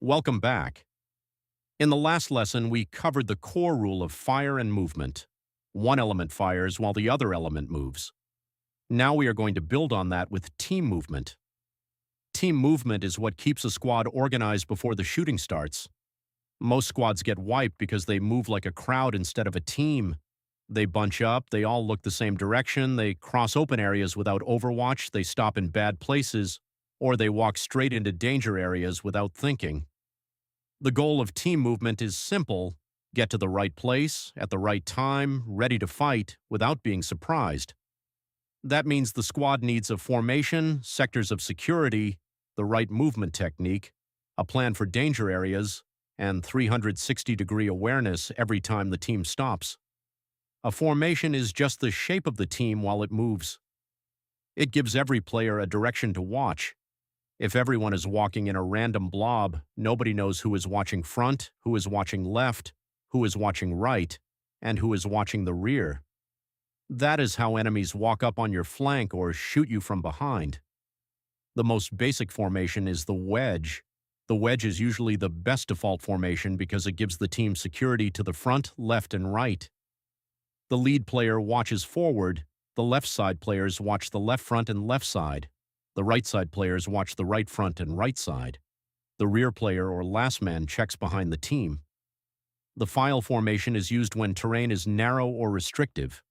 Welcome back. In the last lesson, we covered the core rule of fire and movement. One element fires while the other element moves. Now we are going to build on that with team movement. Team movement is what keeps a squad organized before the shooting starts. Most squads get wiped because they move like a crowd instead of a team. They bunch up, they all look the same direction, they cross open areas without overwatch, they stop in bad places, or they walk straight into danger areas without thinking. The goal of team movement is simple: get to the right place, at the right time, ready to fight, without being surprised. That means the squad needs a formation, sectors of security, the right movement technique, a plan for danger areas, and 360-degree awareness every time the team stops. A formation is just the shape of the team while it moves. It gives every player a direction to watch. If everyone is walking in a random blob, nobody knows who is watching front, who is watching left, who is watching right, and who is watching the rear. That is how enemies walk up on your flank or shoot you from behind. The most basic formation is the wedge. The wedge is usually the best default formation because it gives the team security to the front, left, and right. The lead player watches forward, the left side players watch the left front and left side. The right side players watch the right front and right side. The rear player or last man checks behind the team. The file formation is used when terrain is narrow or restrictive.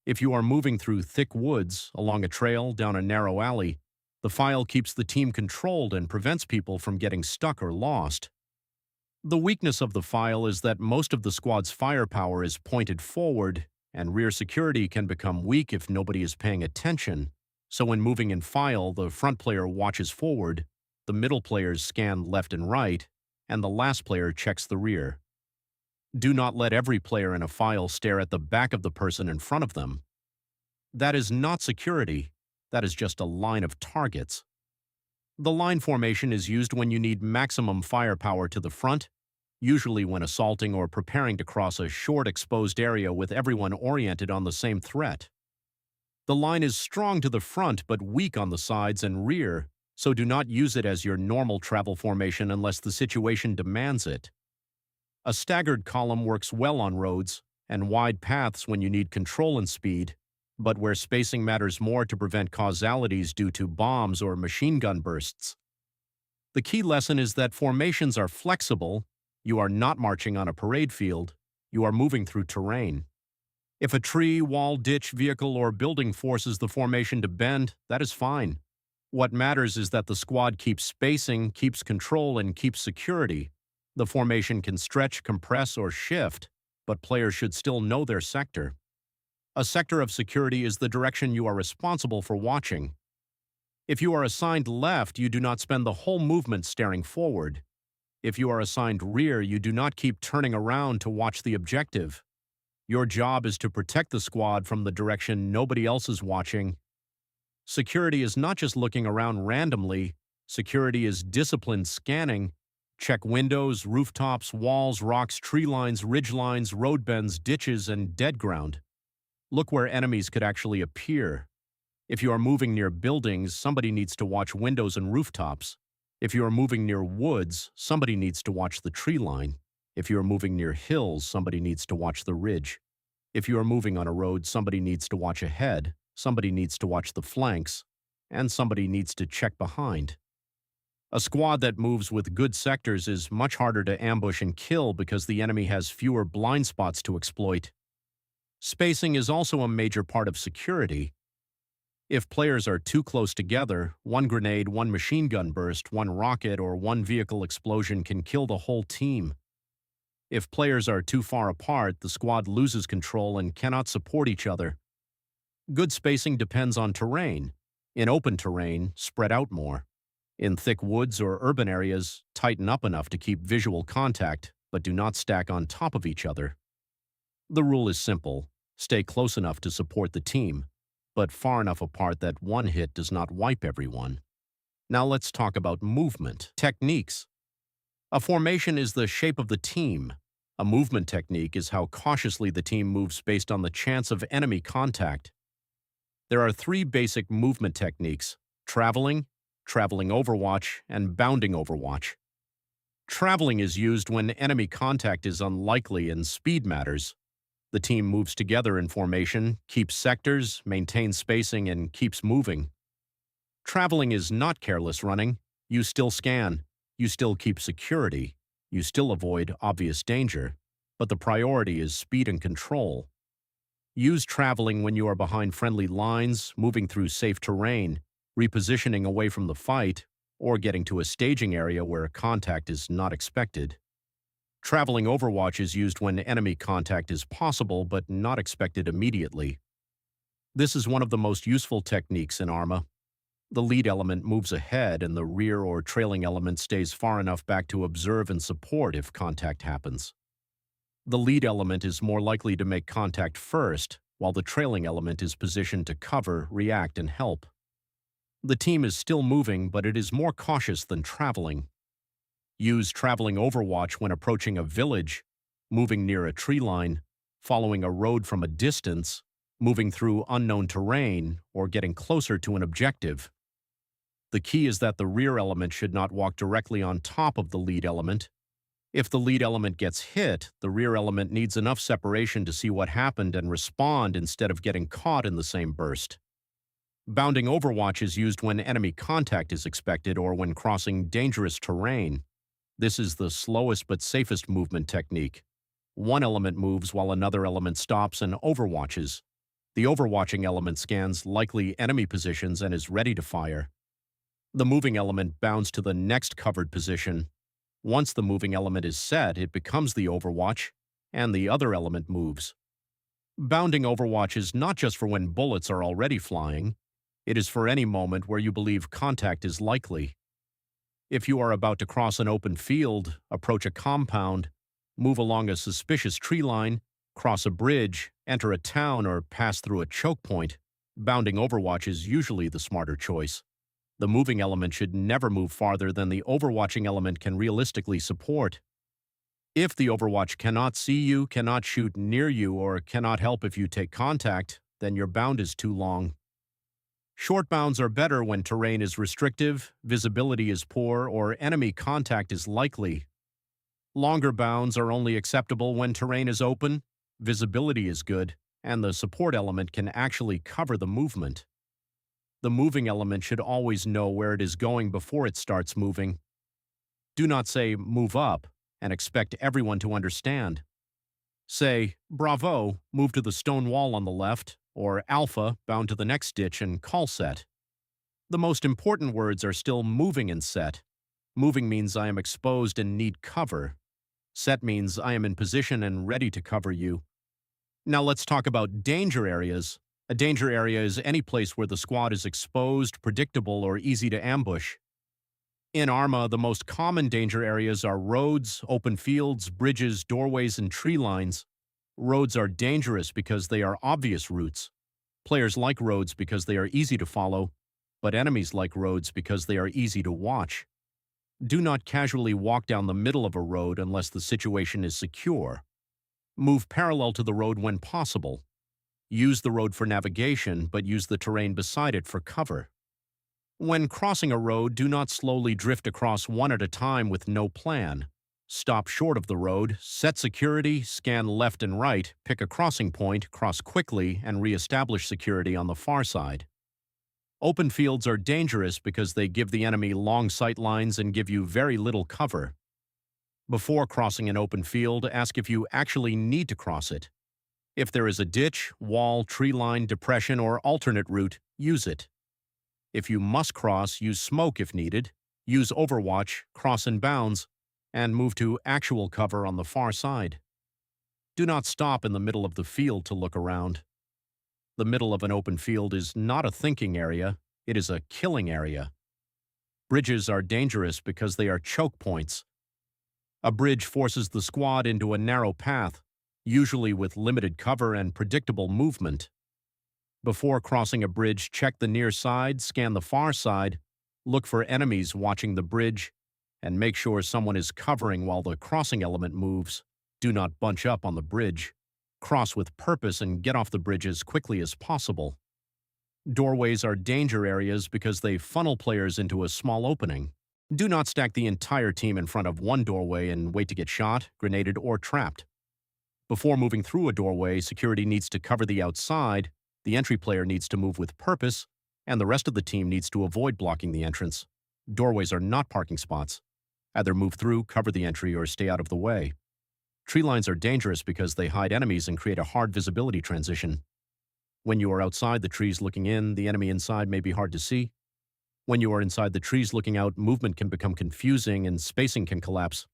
If you are moving through thick woods, along a trail, down a narrow alley, the file keeps the team controlled and prevents people from getting stuck or lost. The weakness of the file is that most of the squad's firepower is pointed forward, and rear security can become weak if nobody is paying attention. So when moving in file, the front player watches forward, the middle players scan left and right, and the last player checks the rear. Do not let every player in a file stare at the back of the person in front of them. That is not security, that is just a line of targets. The line formation is used when you need maximum firepower to the front, usually when assaulting or preparing to cross a short exposed area with everyone oriented on the same threat. The line is strong to the front but weak on the sides and rear, so do not use it as your normal travel formation unless the situation demands it. A staggered column works well on roads and wide paths when you need control and speed, but where spacing matters more to prevent causalities due to bombs or machine gun bursts. The key lesson is that formations are flexible. You are not marching on a parade field. You are moving through terrain. If a tree, wall, ditch, vehicle, or building forces the formation to bend, that is fine. What matters is that the squad keeps spacing, keeps control, and keeps security. The formation can stretch, compress, or shift, but players should still know their sector. A sector of security is the direction you are responsible for watching. If you are assigned left, you do not spend the whole movement staring forward. If you are assigned rear, you do not keep turning around to watch the objective. Your job is to protect the squad from the direction nobody else is watching. Security is not just looking around randomly. Security is disciplined scanning. Check windows, rooftops, walls, rocks, tree lines, ridge lines, road bends, ditches, and dead ground. Look where enemies could actually appear. If you are moving near buildings, somebody needs to watch windows and rooftops. If you are moving near woods, somebody needs to watch the tree line. If you are moving near hills, somebody needs to watch the ridge. If you are moving on a road, somebody needs to watch ahead, somebody needs to watch the flanks, and somebody needs to check behind. A squad that moves with good sectors is much harder to ambush and kill because the enemy has fewer blind spots to exploit. Spacing is also a major part of security. If players are too close together, one grenade, one machine gun burst, one rocket, or one vehicle explosion can kill the whole team. If players are too far apart, the squad loses control and cannot support each other. Good spacing depends on terrain. In open terrain, spread out more. In thick woods or urban areas, tighten up enough to keep visual contact, but do not stack on top of each other. The rule is simple: stay close enough to support the team, but far enough apart that one hit does not wipe everyone. Now let's talk about movement techniques. A formation is the shape of the team. A movement technique is how cautiously the team moves based on the chance of enemy contact. There are three basic movement techniques: traveling, traveling overwatch, and bounding overwatch. Traveling is used when enemy contact is unlikely and speed matters. The team moves together in formation, keeps sectors, maintains spacing, and keeps moving. Traveling is not careless running. You still scan. You still keep security. You still avoid obvious danger. But the priority is speed and control. Use traveling when you are behind friendly lines, moving through safe terrain, repositioning away from the fight, or getting to a staging area where contact is not expected. Traveling overwatch is used when enemy contact is possible but not expected immediately. This is one of the most useful techniques in Arma. The lead element moves ahead and the rear or trailing element stays far enough back to observe and support if contact happens. The lead element is more likely to make contact first, while the trailing element is positioned to cover, react, and help. The team is still moving, but it is more cautious than traveling. Use traveling overwatch when approaching a village, moving near a tree line, following a road from a distance, moving through unknown terrain, or getting closer to an objective. The key is that the rear element should not walk directly on top of the lead element. If the lead element gets hit, the rear element needs enough separation to see what happened and respond instead of getting caught in the same burst. Bounding overwatch is used when enemy contact is expected or when crossing dangerous terrain. This is the slowest but safest movement technique. One element moves while another element stops and overwatches. The overwatching element scans likely enemy positions and is ready to fire. The moving element bounds to the next covered position. Once the moving element is set, it becomes the overwatch, and the other element moves. Bounding overwatch is not just for when bullets are already flying. It is for any moment where you believe contact is likely. If you are about to cross an open field, approach a compound, move along a suspicious tree line, cross a bridge, enter a town, or pass through a choke point, bounding overwatch is usually the smarter choice. The moving element should never move farther than the overwatching element can realistically support. If the overwatch cannot see you, cannot shoot near you, or cannot help if you take contact, then your bound is too long. Short bounds are better when terrain is restrictive, visibility is poor, or enemy contact is likely. Longer bounds are only acceptable when terrain is open, visibility is good, and the support element can actually cover the movement. The moving element should always know where it is going before it starts moving. Do not say, "move up," and expect everyone to understand. Say, "Bravo, move to the stone wall on the left," or "Alpha, bound to the next ditch," and call set. The most important words are still moving and set. Moving means I am exposed and need cover. Set means I am in position and ready to cover you. Now let's talk about danger areas. A danger area is any place where the squad is exposed, predictable, or easy to ambush. In Arma, the most common danger areas are roads, open fields, bridges, doorways, and tree lines. Roads are dangerous because they are obvious routes. Players like roads because they are easy to follow, but enemies like roads because they are easy to watch. Do not casually walk down the middle of a road unless the situation is secure. Move parallel to the road when possible. Use the road for navigation, but use the terrain beside it for cover. When crossing a road, do not slowly drift across one at a time with no plan. Stop short of the road, set security, scan left and right, pick a crossing point, cross quickly, and re-establish security on the far side. Open fields are dangerous because they give the enemy long sight lines and give you very little cover. Before crossing an open field, ask if you actually need to cross it. If there is a ditch, wall, tree line, depression, or alternate route, use it. If you must cross, use smoke if needed, use overwatch, cross in bounds, and move to actual cover on the far side. Do not stop in the middle of the field to look around. The middle of an open field is not a thinking area, it is a killing area. Bridges are dangerous because they are choke points. A bridge forces the squad into a narrow path, usually with limited cover and predictable movement. Before crossing a bridge, check the near side, scan the far side, look for enemies watching the bridge, and make sure someone is covering while the crossing element moves. Do not bunch up on the bridge. Cross with purpose and get off the bridge as quickly as possible. Doorways are danger areas because they funnel players into a small opening. Do not stack the entire team in front of one doorway and wait to get shot, grenaded, or trapped. Before moving through a doorway, security needs to cover the outside, the entry player needs to move with purpose, and the rest of the team needs to avoid blocking the entrance. Doorways are not parking spots. Either move through, cover the entry, or stay out of the way. Tree lines are dangerous because they hide enemies and create a hard visibility transition. When you are outside the trees looking in, the enemy inside may be hard to see. When you are inside the trees looking out, movement can become confusing and spacing can collapse.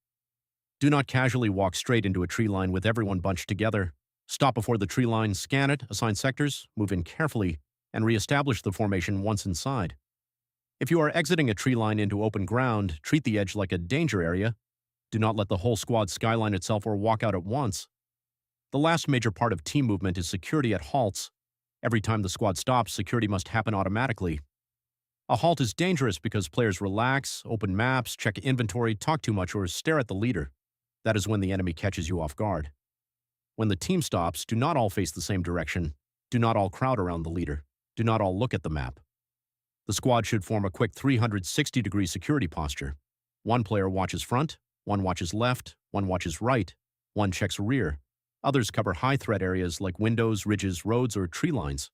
Do not casually walk straight into a tree line with everyone bunched together. Stop before the tree line, scan it, assign sectors, move in carefully, and re-establish the formation once inside. If you are exiting a tree line into open ground, treat the edge like a danger area. Do not let the whole squad skyline itself or walk out at once. The last major part of team movement is security at halts. Every time the squad stops, security must happen automatically. A halt is dangerous because players relax, open maps, check inventory, talk too much, or stare at the leader. That is when the enemy catches you off guard. When the team stops, do not all face the same direction. Do not all crowd around the leader. Do not all look at the map. The squad should form a quick 360-degree security posture. One player watches front, one watches left, one watches right, one checks rear. Others cover high-threat areas like windows, ridges, roads, or tree lines.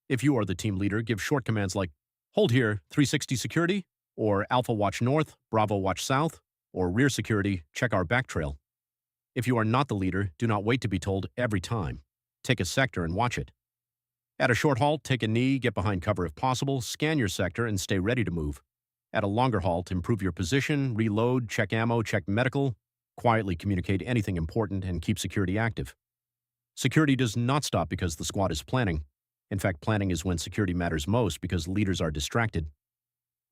If you are the team leader, give short commands like, "Hold here, 360 security," or "Alpha watch north, Bravo watch south," or "Rear security, check our back trail." If you are not the leader, do not wait to be told every time. Take a sector and watch it. At a short halt, take a knee, get behind cover if possible, scan your sector, and stay ready to move. At a longer halt, improve your position, reload, check ammo, check medical, quietly communicate anything important, and keep security active. Security does not stop because the squad is planning. In fact, planning is when security matters most because leaders are distracted.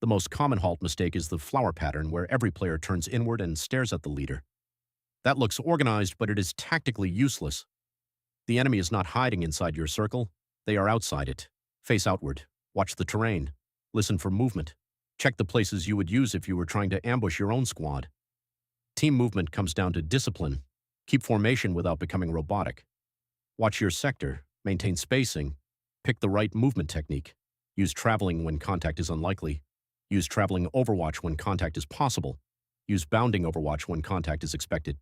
The most common halt mistake is the flower pattern, where every player turns inward and stares at the leader. That looks organized, but it is tactically useless. The enemy is not hiding inside your circle. They are outside it. Face outward. Watch the terrain. Listen for movement. Check the places you would use if you were trying to ambush your own squad. Team movement comes down to discipline. Keep formation without becoming robotic. Watch your sector. Maintain spacing. Pick the right movement technique. Use traveling when contact is unlikely. Use traveling overwatch when contact is possible. Use bounding overwatch when contact is expected.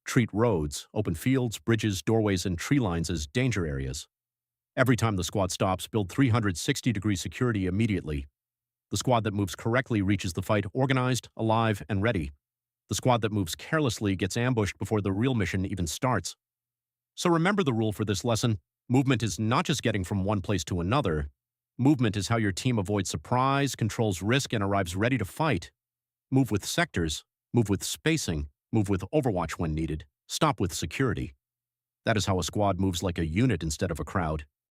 Treat roads, open fields, bridges, doorways, and tree lines as danger areas. Every time the squad stops, build 360-degree security immediately. The squad that moves correctly reaches the fight organized, alive, and ready. The squad that moves carelessly gets ambushed before the real mission even starts. So remember the rule for this lesson. Movement is not just getting from one place to another. Movement is how your team avoids surprise, controls risk, and arrives ready to fight. Move with sectors, move with spacing, move with overwatch when needed, stop with security. That is how a squad moves like a unit instead of a crowd.